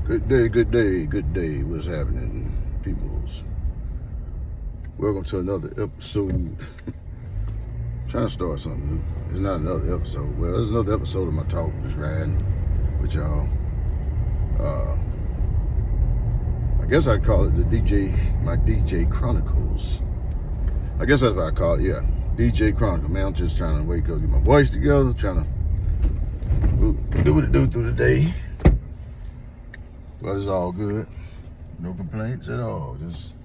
Good day, good day, good day. What's happening, peoples? Welcome to another episode. Trying to start something new. It's not another episode. Well, it's another episode of my talk, just riding with y'all. I guess I'd call it my DJ Chronicles. I guess that's what I call it, yeah. DJ Chronicles. Man, I'm just trying to wake up, get my voice together, trying to do what it do through the day. But it's all good. No complaints at all. Just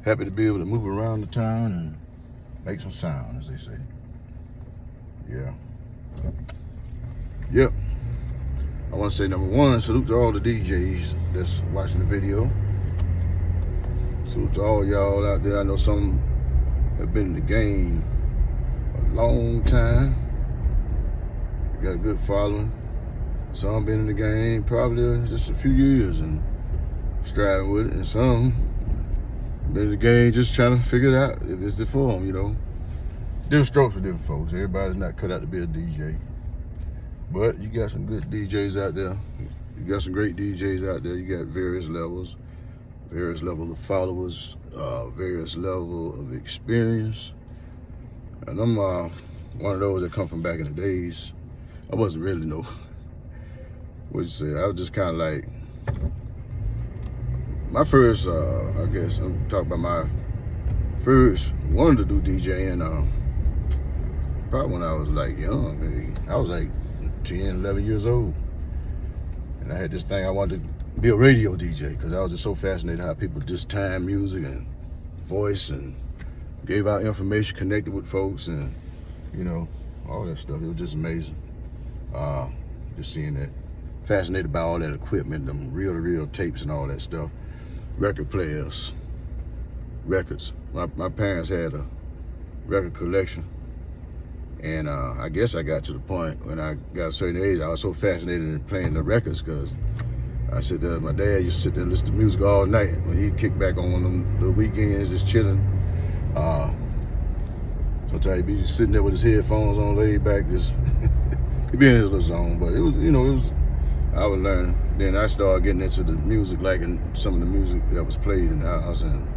happy to be able to move around the town and make some sound, as they say. Yeah. Yep. I want to say, number one, salute to all the DJs that's watching the video. Salute to all y'all out there. I know some have been in the game a long time. Got a good following. Some been in the game probably just a few years and striving with it, and some been in the game just trying to figure it out. It's the form, you know. Different strokes for different folks. Everybody's not cut out to be a DJ. But you got some good DJs out there. You got some great DJs out there. You got various levels of followers, various level of experience. And I'm one of those that come from back in the days. I wasn't really what you say, I was just kind of like, my first, I guess, I'm talking about my first, wanted to do DJing, probably when I was like young, maybe. I was like 10, 11 years old. And I had this thing, I wanted to be a radio DJ, because I was just so fascinated how people just time music and voice and gave out information, connected with folks, and, you know, all that stuff. It was just amazing. Just seeing that. Fascinated by all that equipment, them reel-to-reel tapes and all that stuff. Record players, records. My parents had a record collection, and I guess I got to the point when I got a certain age, I was so fascinated in playing the records, because I said that my dad used to sit there and listen to music all night when he'd kick back on them the weekends, just chilling. Sometimes he'd be just sitting there with his headphones on, laid back, just he'd be in his little zone. But it was, you know, I was learning. Then I started getting into the music, liking some of the music that was played in the house, and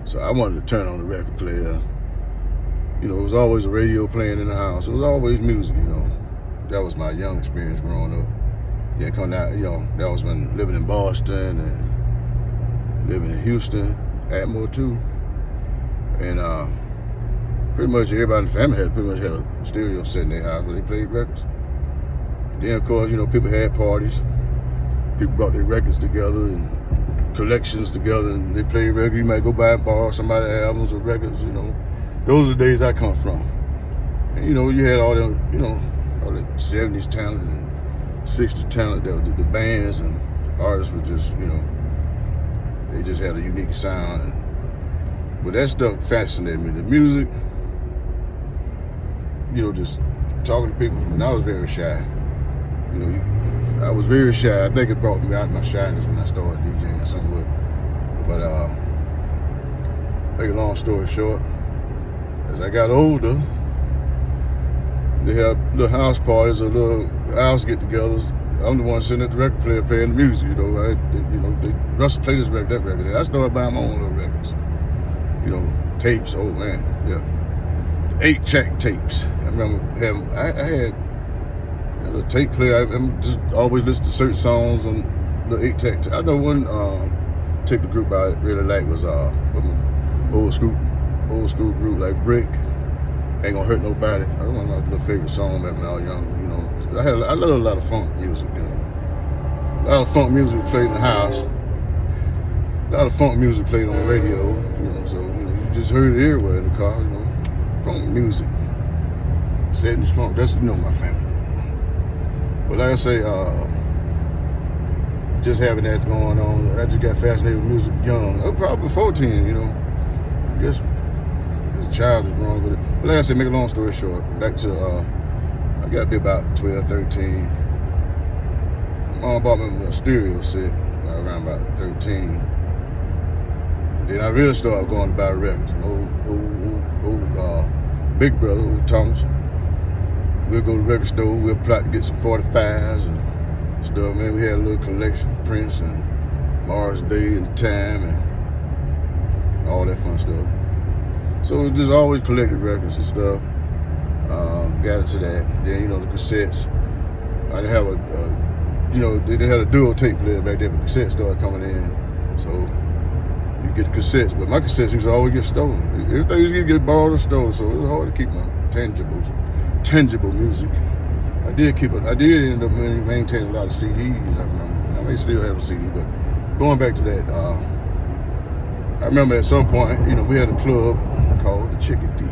so I wanted to turn on the record player. You know, it was always a radio playing in the house. It was always music, you know. That was my young experience growing up. Yeah, coming out, you know, that was when living in Boston and living in Houston, Atmore too. And pretty much everybody in the family had a stereo set in their house where they played records. Then, of course, you know, people had parties. People brought their records together and collections together, and they played records. You might go by and borrow somebody's albums or records, you know. Those are the days I come from. And, you know, you had all them, you know, all the 70s talent and 60s talent. The bands and artists were just, you know, they just had a unique sound. But that stuff fascinated me. The music, you know, just talking to people. And I was very shy. You know, I was very shy. I think it brought me out of my shyness when I started DJing somewhat. But make a long story short, as I got older, they had little house parties or little house get-togethers. I'm the one sitting at the record player playing the music. You know, they Russ play this record, that record. I started buying my own little records. You know, tapes. Oh man, yeah, 8-track tapes. I remember having. I had a tape player. I just always listen to certain songs on the 8-track. I know one tape the group I really liked was old school group like Brick. Ain't Gonna Hurt Nobody. That was one of my little favorite songs back when I was young. You know, I love a lot of funk music. You know, a lot of funk music played in the house. A lot of funk music played on the radio. You know, so you know, you just heard it everywhere in the car. You know, funk music, 70s funk. That's, you know, my family. But like I say, just having that going on, I just got fascinated with music young. I was probably before 10, you know. I guess as a child was growing with it. But like I said, make a long story short, back to, I got to be about 12, 13. Mom bought me a stereo set around about 13. Then I really started going to buy records. Old big brother, old Thomas. We'll go to the record store, we'll plot to get some 45s and stuff, man. We had a little collection, Prince and Mars Day and Time and all that fun stuff. So we just always collected records and stuff. Got into that. Then, the cassettes. I didn't have they didn't have a dual tape player back then, but cassettes started coming in. So you get the cassettes, but my cassettes used to always get stolen. Everything used to get borrowed or stolen, so it was hard to keep my tangible music. I did end up maintaining a lot of CDs, I remember. I may still have a CD, but going back to that, I remember at some point, we had a club called the Chicken D.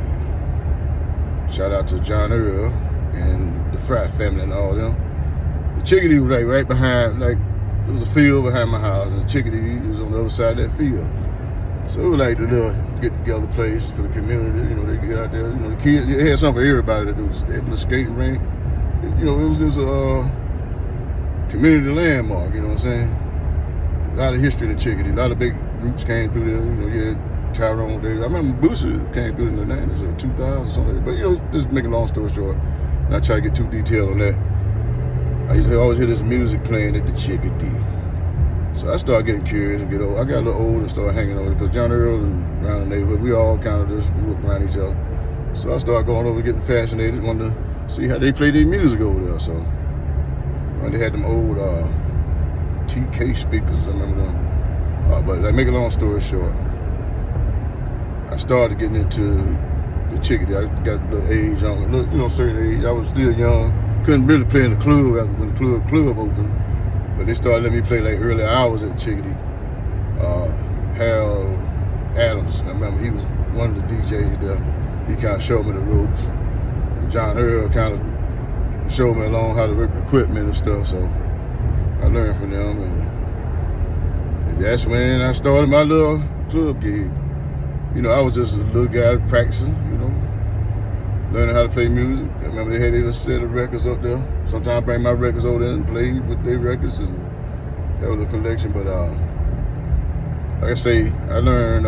Shout out to John Earl and the Fry family and all them. The Chicken D was like right behind, like there was a field behind my house, and the Chicken D was on the other side of that field. So it was like the little get-together place for the community. They get out there. The kids, it had something for everybody to do. They had a skating rink. It was just a community landmark. You know what I'm saying? A lot of history in the Chicken D. A lot of big groups came through there. You had Tyrone Davis. I remember Boosie came through in the 90s or 2000 or something. But just make a long story short, not try to get too detailed on that. I used to always hear this music playing at the Chicken D. So I started getting curious and get old. I got a little old and started hanging over because John Earl and around the neighborhood, we all kind of just grew up around each other. So I started going over, getting fascinated, wanted to see how they play their music over there. So when they had them old TK speakers, I remember them. But like, make a long story short, I started getting into the Chicken D. I got a little age on me, certain age. I was still young, couldn't really play in the club after when the club opened. But they started letting me play like early hours at the Chicken D. Harold Adams, I remember he was one of the DJs there. He kind of showed me the ropes. And John Earl kind of showed me along how to work the equipment and stuff. So I learned from them. And that's when I started my little club gig. I was just a little guy practicing, learning how to play music. I remember they had a set of records up there. Sometimes I bring my records over there and play with their records and have a little collection. But like I say, I learned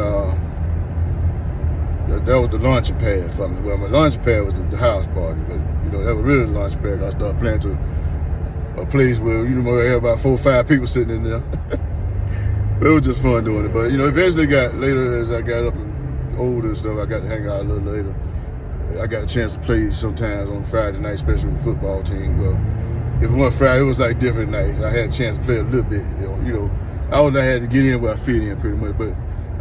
that was the launching pad for me. Well, my launching pad was the house party, but that was really the launching pad. I started playing to a place where I had about 4 or 5 people sitting in there. But it was just fun doing it. But eventually later as I got up and older and stuff, I got to hang out a little later. I got a chance to play sometimes on Friday night, especially with the football team. Well, if it wasn't Friday, it was like different nights. I had a chance to play a little bit. I had to get in where I fit in pretty much. But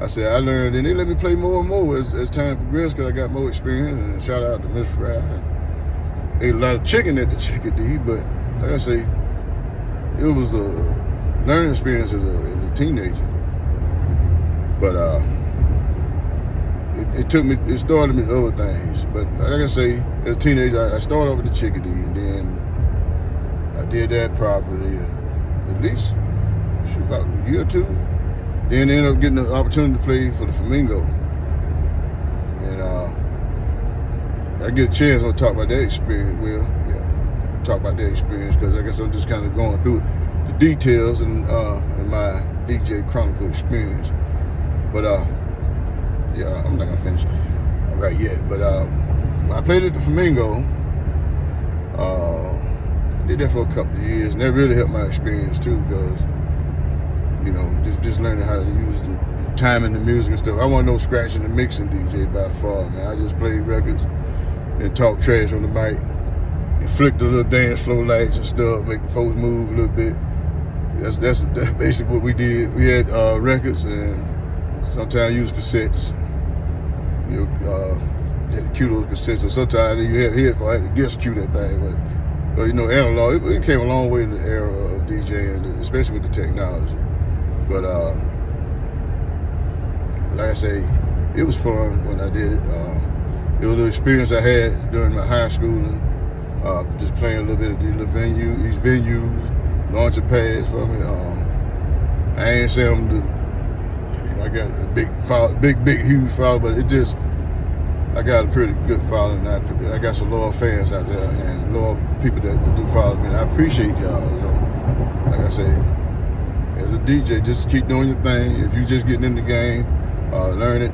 I said I learned, and they let me play more and more as time progressed because I got more experience. And shout out to Miss Fry. I ate a lot of chicken at the Chicken D, but like I say, it was a learning experience as a teenager. But it started me with other things. But like I say, as a teenager, I started off with the Chicken D, and then I did that properly at least about a year or two. Then ended up getting the opportunity to play for the Flamingo. And I get a chance to talk about that experience. Talk about that experience because I guess I'm just kind of going through the details in my DJ Chronicles experience. But I'm not gonna finish right yet. But I played at the Flamingo. Did that for a couple of years, and that really helped my experience too, because just learning how to use the timing, the music and stuff. I wasn't no scratching and mixing DJ by far, man. I just played records and talk trash on the mic, and flick the little dance floor lights and stuff, make the folks move a little bit. That's basically what we did. We had records and sometimes used cassettes. You had to cue those cassettes. So sometimes you had headphones, I had to guest cue that thing. But analog, it came a long way in the era of DJing, especially with the technology. But like I say, it was fun when I did it. It was an experience I had during my high schooling, just playing a little bit of these venues, launching pads for me. I ain't saying I got a big huge follow, but it just, I got a pretty good following. I got some loyal fans out there and loyal people that do follow me. And I appreciate y'all. Like I say, as a DJ, just keep doing your thing. If you're just getting in the game, learn it.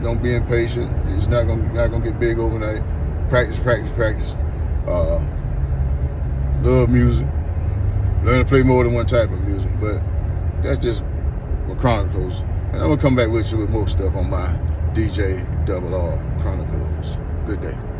Don't be impatient. It's not gonna get big overnight. Practice. Love music. Learn to play more than one type of music. But that's just my Chronicles. And I'm gonna come back with you with more stuff on my DJ Double R Chronicles. Good day.